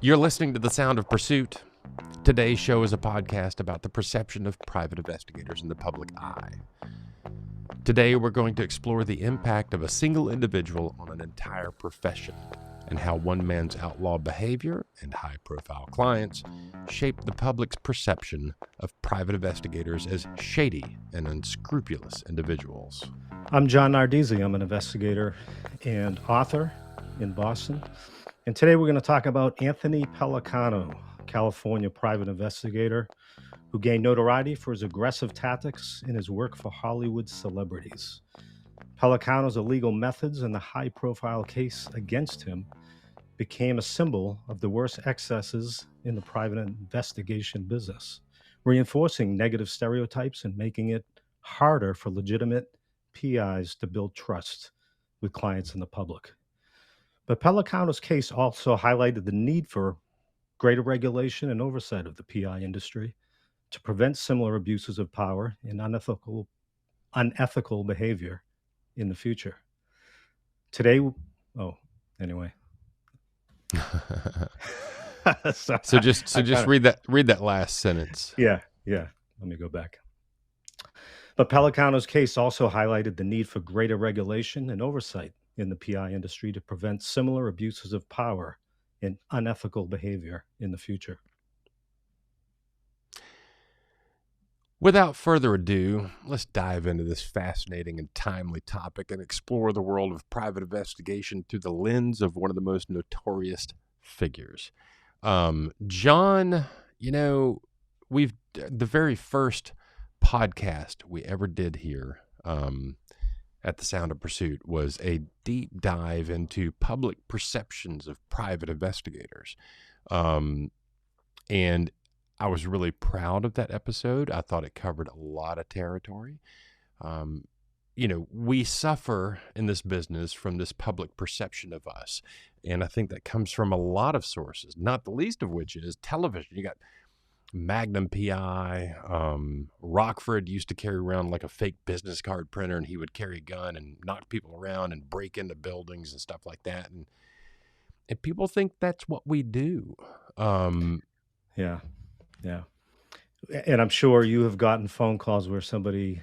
You're listening to The Sound of Pursuit. Today's show is a podcast about the perception of private investigators in the public eye. Today, we're going to explore the impact of a single individual on an entire profession and how one man's outlaw behavior and high-profile clients shape the public's perception of private investigators as shady and unscrupulous individuals. I'm John Nardizzi. I'm an investigator and author in Boston. And today we're going to talk about Anthony Pellicano, California private investigator who gained notoriety for his aggressive tactics in his work for Hollywood celebrities. Pellicano's illegal methods and the high-profile case against him became a symbol of the worst excesses in the private investigation business, reinforcing negative stereotypes and making it harder for legitimate PIs to build trust with clients and the public. But Pellicano's case also highlighted the need for greater regulation and oversight of the PI industry to prevent similar abuses of power and unethical behavior in the future. Today, anyway. So just read that last sentence. Yeah. Let me go back. But Pellicano's case also highlighted the need for greater regulation and oversight in the PI industry to prevent similar abuses of power and unethical behavior in the future. Without further ado, let's dive into this fascinating and timely topic and explore the world of private investigation through the lens of one of the most notorious figures. John, the very first podcast we ever did here at The Sound of Pursuit was a deep dive into public perceptions of private investigators. And I was really proud of that episode. I thought it covered a lot of territory. We suffer in this business from this public perception of us. And I think that comes from a lot of sources, not the least of which is television. You got Magnum PI. Rockford used to carry around like a fake business card printer, and he would carry a gun and knock people around and break into buildings and stuff like that. And people think that's what we do. Yeah. And I'm sure you have gotten phone calls where somebody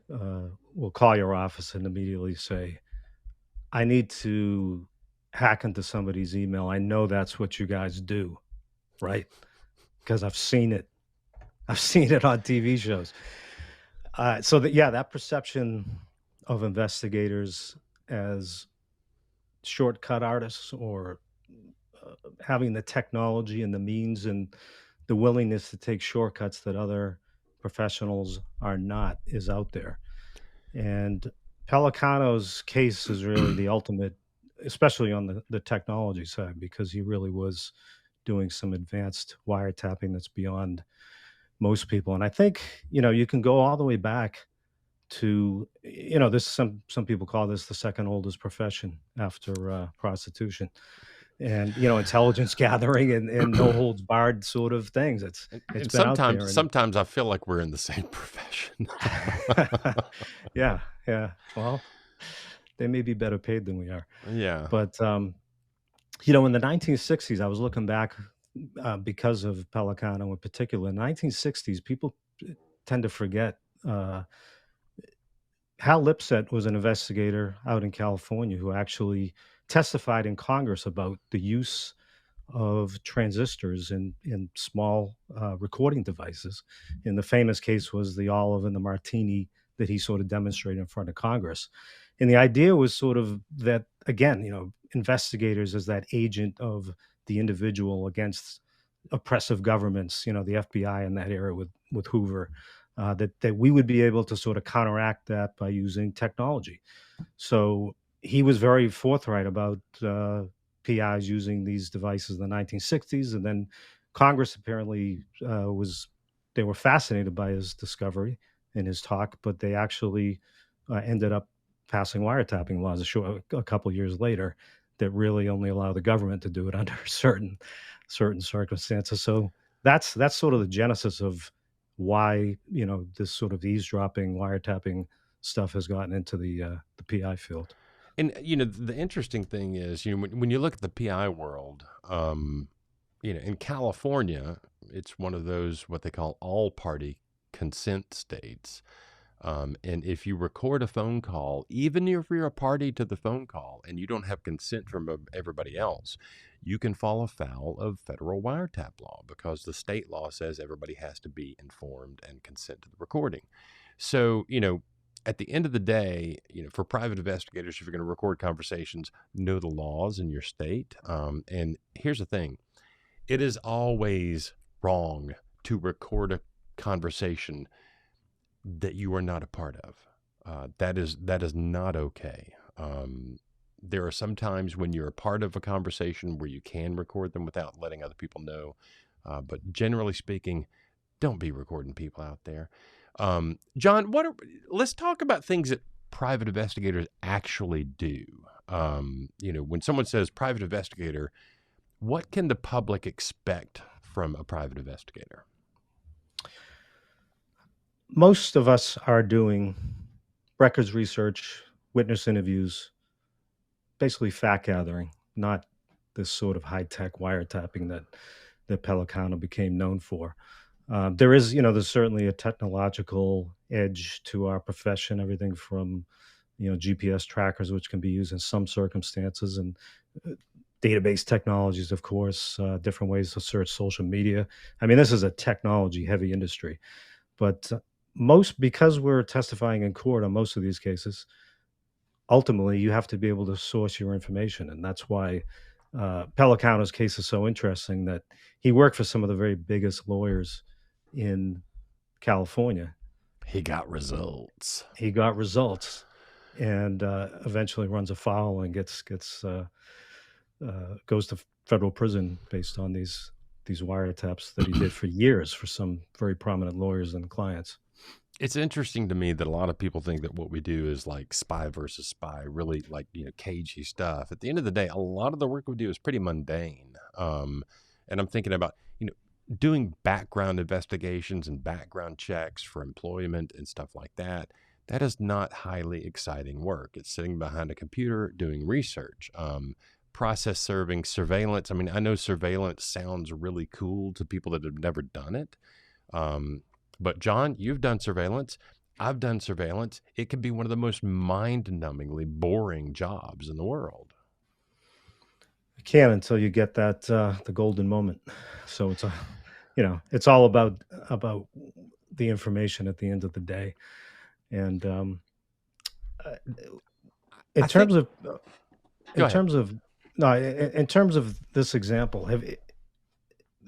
will call your office and immediately say, I need to hack into somebody's email. I know that's what you guys do, right? Because I've seen it. I've seen it on TV shows. That perception of investigators as shortcut artists or having the technology and the means and the willingness to take shortcuts that other professionals are not is out there. And Pellicano's case is really the ultimate, especially on the technology side, because he really was doing some advanced wiretapping that's beyond most people. And I think, you can go all the way back to, this some people call this the second oldest profession after prostitution. And intelligence gathering and no holds barred sort of things. It's been sometimes out there. Sometimes I feel like we're in the same profession. Yeah. Well, they may be better paid than we are. Yeah. But in the 1960s, I was looking back because of Pellicano in particular. In the 1960s, people tend to forget. Hal Lipset was an investigator out in California who actually testified in Congress about the use of transistors in small recording devices. And the famous case was the olive and the martini that he sort of demonstrated in front of Congress. And the idea was sort of that, again, investigators as that agent of the individual against oppressive governments, the FBI in that era with Hoover, that we would be able to sort of counteract that by using technology. So he was very forthright about PIs using these devices in the 1960s. And then Congress apparently they were fascinated by his discovery and his talk, but they actually ended up passing wiretapping laws a couple of years later that really only allow the government to do it under certain circumstances. So that's sort of the genesis of why, this sort of eavesdropping, wiretapping stuff has gotten into the PI field. And, the interesting thing is, when you look at the PI world, in California, it's one of those what they call all party consent states. And if you record a phone call, even if you're a party to the phone call and you don't have consent from everybody else, you can fall afoul of federal wiretap law because the state law says everybody has to be informed and consent to the recording. So, at the end of the day, for private investigators, if you're going to record conversations, know the laws in your state. And here's the thing. It is always wrong to record a conversation that you are not a part of. That is not okay. There are some times when you're a part of a conversation where you can record them without letting other people know. But generally speaking, don't be recording people out there. John, let's talk about things that private investigators actually do. When someone says private investigator, what can the public expect from a private investigator? Most of us are doing records research, witness interviews, basically fact gathering, not this sort of high-tech wiretapping that Pellicano became known for. There's certainly a technological edge to our profession, everything from, GPS trackers, which can be used in some circumstances, and database technologies, of course, different ways to search social media. I mean, this is a technology heavy industry, but because we're testifying in court on most of these cases, ultimately you have to be able to source your information. And that's why Pellicano's case is so interesting, that he worked for some of the very biggest lawyers in California. He got results. He got results, and eventually runs afoul and goes to federal prison based on these wiretaps that he did for years for some very prominent lawyers and clients. It's interesting to me that a lot of people think that what we do is like spy versus spy, really like, cagey stuff. At the end of the day, a lot of the work we do is pretty mundane. And I'm thinking about, doing background investigations and background checks for employment and stuff like that. That is not highly exciting work. It's sitting behind a computer doing research. Process serving, surveillance. I mean, I know surveillance sounds really cool to people that have never done it. But John, you've done surveillance. I've done surveillance. It can be one of the most mind-numbingly boring jobs in the world. You can, until you get that the golden moment. So it's all about the information at the end of the day. And in I terms think, of go in ahead. terms of no, in terms of this example,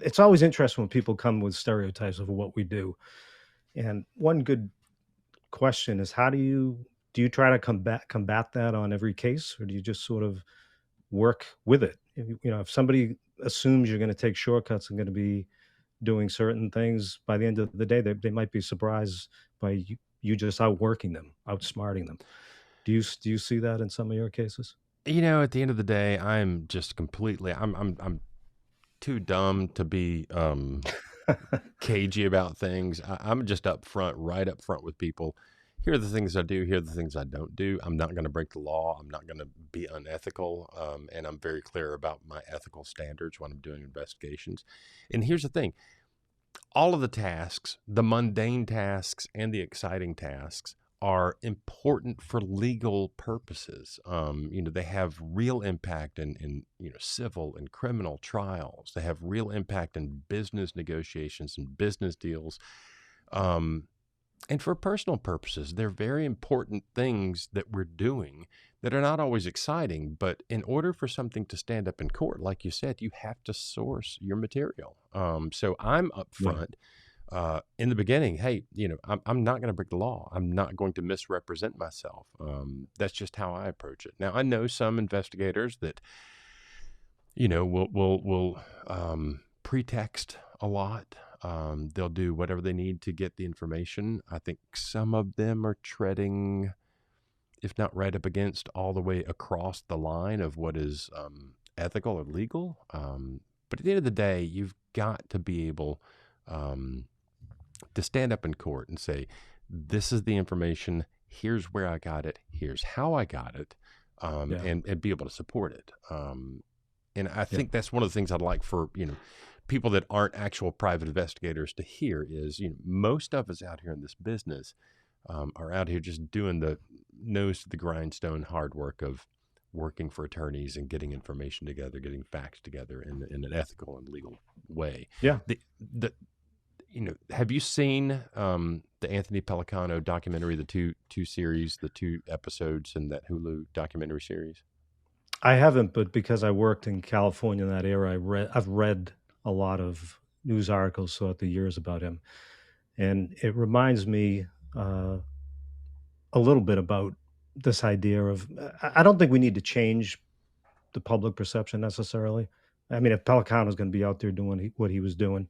it's always interesting when people come with stereotypes of what we do. And one good question is, how do you try to combat that on every case, or do you just sort of work with it? If somebody assumes you're going to take shortcuts and going to be doing certain things, by the end of the day, they might be surprised by you just outworking them, outsmarting them. Do you see that in some of your cases? At the end of the day, I'm just completely. I'm too dumb to be cagey about things. I'm just right up front with people. Here are the things I do. Here are the things I don't do. I'm not going to break the law. I'm not going to be unethical. And I'm very clear about my ethical standards when I'm doing investigations. And here's the thing. All of the tasks, the mundane tasks and the exciting tasks, are important for legal purposes. They have real impact in civil and criminal trials. They have real impact in business negotiations and business deals. And for personal purposes, they're very important things that we're doing that are not always exciting. But in order for something to stand up in court, like you said, you have to source your material. So I'm Yeah. upfront in the beginning. Hey, I'm not going to break the law. I'm not going to misrepresent myself. That's just how I approach it. Now, I know some investigators that, will pretext a lot. They'll do whatever they need to get the information. I think some of them are treading, if not right up against, all the way across the line of what is ethical or legal. But at the end of the day, you've got to be able to stand up in court and say, this is the information. Here's where I got it. Here's how I got it. Yeah. And be able to support it. And I Yeah. think that's one of the things I'd like for, people that aren't actual private investigators to hear is, most of us out here in this business are out here just doing the nose to the grindstone hard work of working for attorneys and getting information together, getting facts together in an ethical and legal way. Yeah. The have you seen the Anthony Pellicano documentary, the two series, the 2 episodes in that Hulu documentary series? I haven't, but because I worked in California in that era, I've read a lot of news articles throughout the years about him, and it reminds me uh, a little bit about this idea of. I don't think we need to change the public perception necessarily. I mean, if Pelicano is going to be out there doing what he was doing,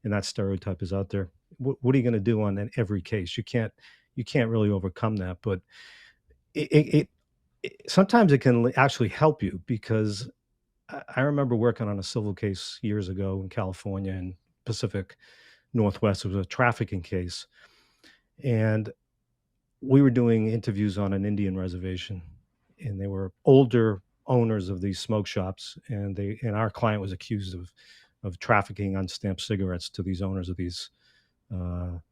and that stereotype is out there, what are you going to do on every case? You can't really overcome that. But it, it, it sometimes it can actually help you because I remember working on a civil case years ago in California and Pacific Northwest. It was a trafficking case, and we were doing interviews on an Indian reservation, and they were older owners of these smoke shops, and our client was accused of trafficking unstamped cigarettes to these owners of these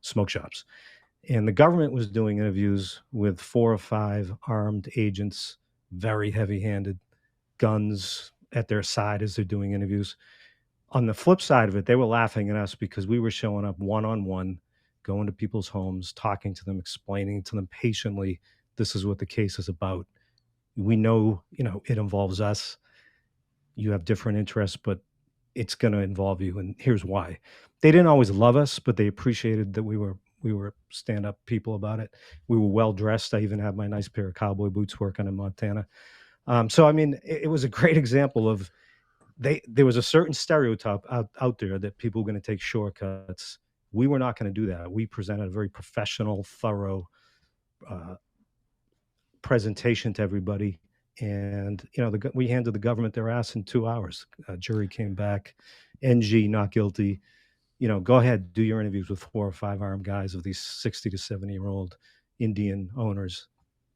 smoke shops. And the government was doing interviews with 4 or 5 armed agents, very heavy-handed, guns at their side as they're doing interviews. On the flip side of it, they were laughing at us because we were showing up one on one, going to people's homes, talking to them, explaining to them patiently, this is what the case is about. We know, it involves us. You have different interests, but it's going to involve you. And here's why. They didn't always love us, but they appreciated that we were stand up people about it. We were well dressed. I even had my nice pair of cowboy boots working in Montana. So I mean, it was a great example of there was a certain stereotype out there that people were going to take shortcuts. We were not going to do that. We presented a very professional, thorough uh, presentation to everybody, and we handed the government their ass in 2 hours. Jury came back, NG not guilty. Go ahead, do your interviews with 4 or 5 armed guys of these 60 to 70-year-old Indian owners.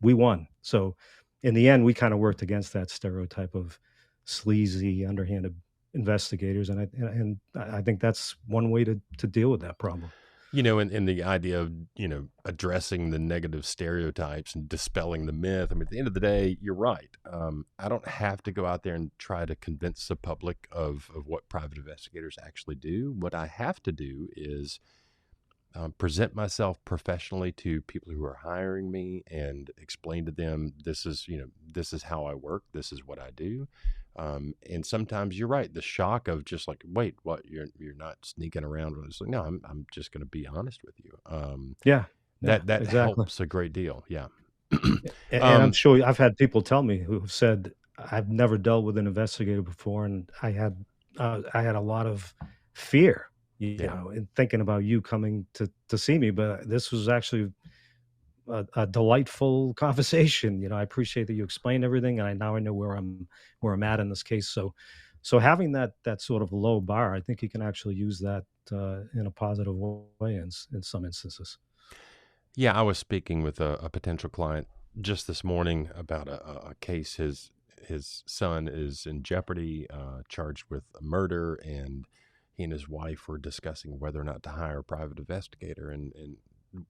We won. So in the end, we kind of worked against that stereotype of sleazy, underhanded investigators, and I think that's one way to deal with that problem. And the idea of, addressing the negative stereotypes and dispelling the myth. I mean, at the end of the day, you're right. I don't have to go out there and try to convince the public of what private investigators actually do. What I have to do is present myself professionally to people who are hiring me and explain to them this is how I work, this is what I do. And sometimes you're right, the shock of just like, wait, what, you're not sneaking around. It's like, no, I'm just going to be honest with you. Yeah, yeah, That exactly. helps a great deal. Yeah. And I'm um, sure I've had people tell me who have said, "I've never dealt with an investigator before, and I had a lot of fear, yeah. in thinking about you coming to see me, but this was actually a delightful conversation. I appreciate that you explained everything, and I know where I'm at in this case. So having that sort of low bar, I think you can actually use that in a positive way in some instances. Yeah, I was speaking with a potential client just this morning about a case. His son is in jeopardy, charged with a murder, and he and his wife were discussing whether or not to hire a private investigator. And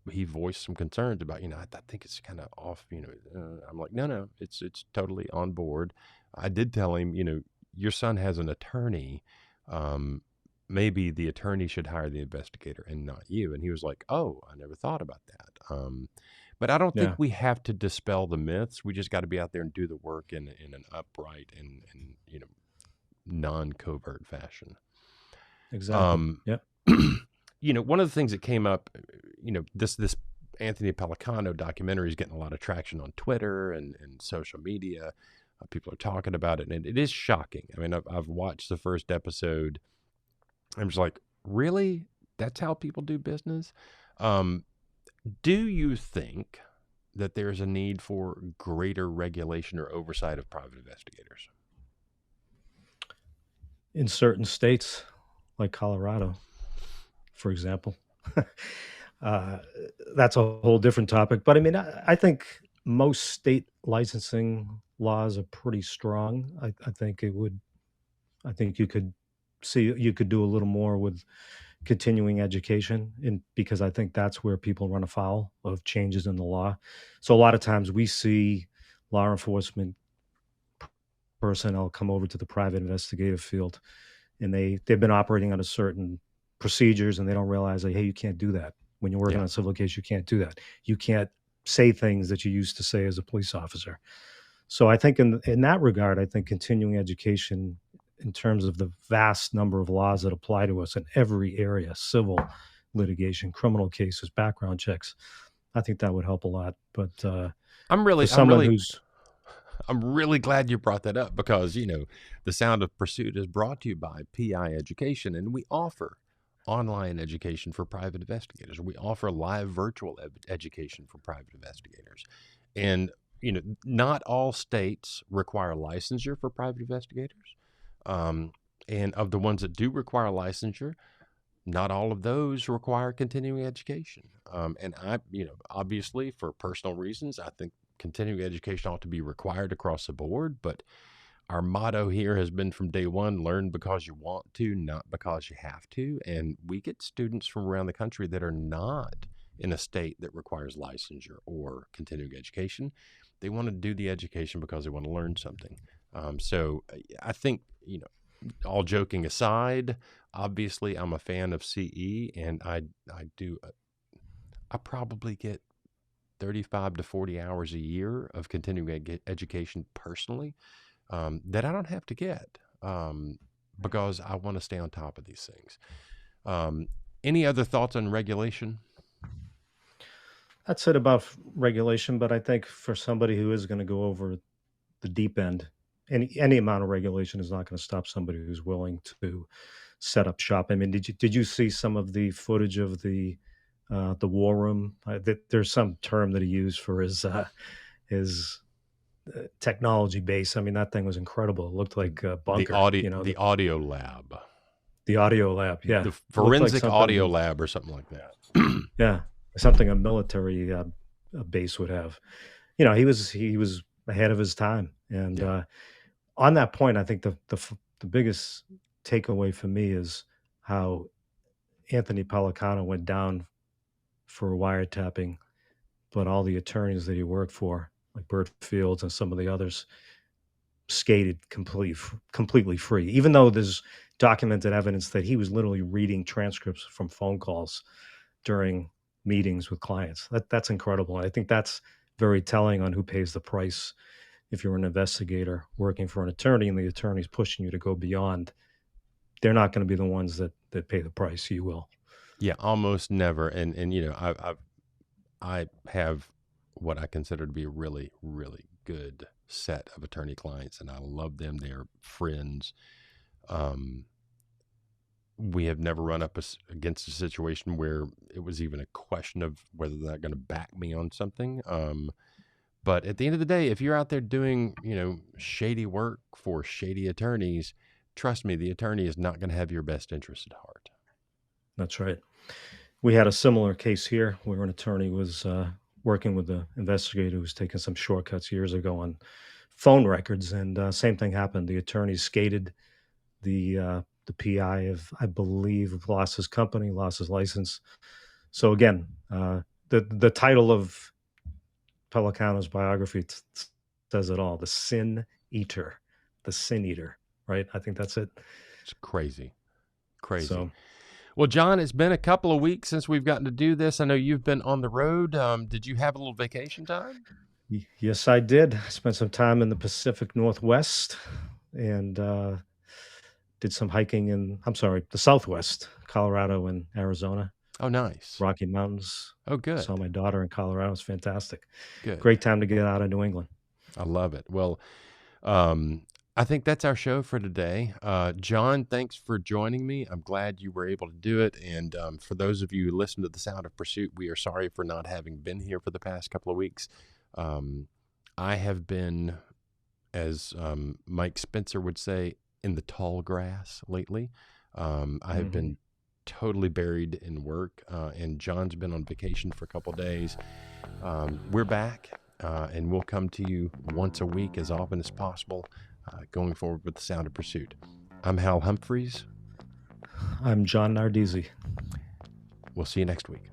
he voiced some concerns about, I think it's kind of off. I'm like, no, it's totally on board. I did tell him, your son has an attorney. Um, Maybe the attorney should hire the investigator and not you. And he was like, oh, I never thought about that. But I don't think Yeah, we have to dispel the myths. We just got to be out there and do the work in an upright and non-covert fashion. exactly. Um, Yeah. One of the things that came up, this Anthony Pellicano documentary is getting a lot of traction on Twitter and social media. People are talking about it, and it is shocking. I mean, I've watched the first episode. I'm just like, really? That's how people do business? Um, do you think that there's a need for greater regulation or oversight of private investigators? In certain states, like Colorado, for example. uh, that's a whole different topic. But I mean, I think most state licensing laws are pretty strong. I think it would I think you could do a little more with continuing education, and because I think that's where people run afoul of changes in the law. So a lot of times we see law enforcement personnel come over to the private investigative field, and they've been operating under certain procedures, and they don't realize like, hey, you can't do that when you're working Yeah. on a civil case. You can't do that. You can't say things that you used to say as a police officer. So I think in that regard, I think continuing education in terms of the vast number of laws that apply to us in every area, civil litigation, criminal cases, background checks, I think that would help a lot. But I'm for really, I'm someone really, who's I'm really glad you brought that up because, the Sound of Pursuit is brought to you by PI Education, and we offer online education for private investigators. We offer live virtual education for private investigators. And, not all states require licensure for private investigators. Um, and of the ones that do require licensure, not all of those require continuing education. And obviously for personal reasons, I think continuing education ought to be required across the board. But our motto here has been from day one, learn because you want to, not because you have to. And we get students from around the country that are not in a state that requires licensure or continuing education. They want to do the education because they want to learn something. So I think, all joking aside, obviously I'm a fan of CE, and I probably get 35 to 40 hours a year of continuing education personally, that I don't have to get, because I want to stay on top of these things. Um, any other thoughts on regulation? that's it about regulation. But I think for somebody who is going to go over the deep end, any amount of regulation is not going to stop somebody who's willing to set up shop. I mean, did you see some of the footage of the war room? There's some term that he used for his technology base. I mean, that thing was incredible. It looked The like a the bunker. audio You know, the audio lab, the audio lab. Yeah, the it looked like forensic audio something. lab, or something like that. Yeah, something a military a base would have. He was ahead of his time, and Yeah, on that point, I think the biggest takeaway for me is how Anthony Pellicano went down for wiretapping, but all the attorneys that he worked for, like Burt Fields and some of the others, skated completely free. Even though there's documented evidence that he was literally reading transcripts from phone calls during meetings with clients. That's incredible. And I think that's very telling on who pays the price. If you're an investigator working for an attorney and the attorney's pushing you to go beyond, they're not going to be the ones that pay the price. You will. yeah, almost never. And I have what I consider to be a really, really good set of attorney clients, and I love them. They're friends. Um, we have never run up against a situation where it was even a question of whether they're going to back me on something. But at the end of the day, if you're out there doing, shady work for shady attorneys, trust me, the attorney is not going to have your best interest at heart. That's right. We had a similar case here where an attorney was working with the investigator who was taking some shortcuts years ago on phone records, and same thing happened. The attorney skated the PI of, I believe, lost his company, lost his license. So again, the title of Pellicano's biography says it all: the Sin Eater, right? I think that's it. It's crazy, crazy. So Well, John, it's been a couple of weeks since we've gotten to do this. I know you've been on the road. Did you have a little vacation time? yes, I did. I spent some time in the Pacific Northwest and did some hiking in, I'm sorry, the Southwest, Colorado and Arizona, Oh, nice. Rocky Mountains. Oh, Saw good, my daughter in Colorado. It was fantastic. good. Great time to get out of New England. I love it. Well, um, I think that's our show for today. John, thanks for joining me. I'm glad you were able to do it. And for those of you who listen to The Sound of Pursuit, we are sorry for not having been here for the past couple of weeks. Um, I have been, as Mike Spencer would say, in the tall grass lately. I have Hmm. been totally buried in work, and John's been on vacation for a couple of days. We're back, and we'll come to you once a week as often as possible. going forward with the Sound of Pursuit. I'm Hal Humphreys. I'm John Nardizzi. We'll see you next week.